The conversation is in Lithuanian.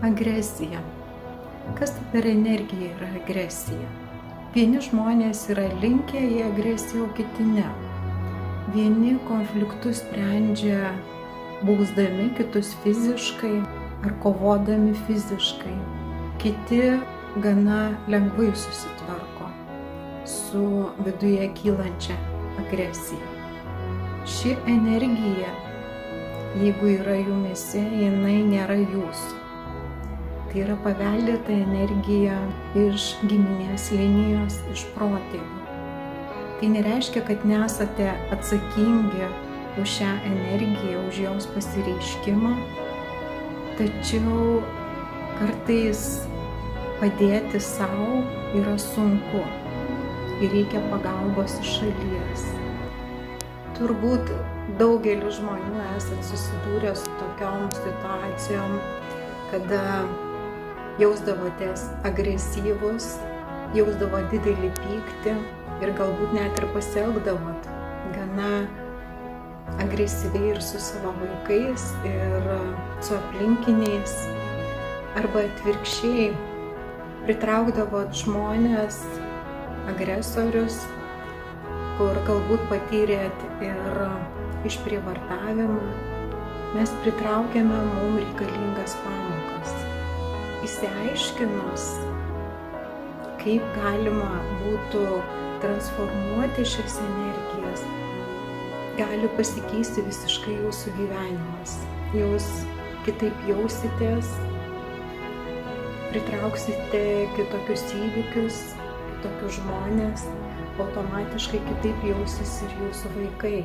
Agresija. Kas tai per energija yra agresija? Vieni žmonės yra linkę į agresiją, o kiti ne. Vieni konfliktus sprendžia bausdami kitus fiziškai ar kovodami fiziškai. Kiti gana lengvai susitvarko su viduje kylančia agresija. Ši energija, jeigu yra jumyse, jinai nėra jūsų. Tai yra paveldėta energija iš giminės linijos, iš protėvių. Tai nereiškia, kad nesate atsakingi už šią energiją, už jos pasireiškimą, tačiau kartais padėti savo yra sunku ir reikia pagalbos iš šalies. Turbūt daugelis žmonių esat susidūrę su tokiom situacijom, kada jausdavotės agresyvus, jausdavot didelį pyktį ir galbūt net ir pasielgdavot gana agresyviai ir su savo vaikais, ir su aplinkiniais, arba atvirkščiai pritraukdavot žmonės, agresorius, kur galbūt patyrėt ir išprievartavimą. Mes pritraukiame mums reikalingas pamokas. Išsiaiškinus, kaip galima būtų transformuoti šias energijas, gali pasikeisti visiškai jūsų gyvenimas. Jūs kitaip jausitės, pritrauksite kitokius įvykius, kitokius žmonės, automatiškai kitaip jausis ir jūsų vaikai.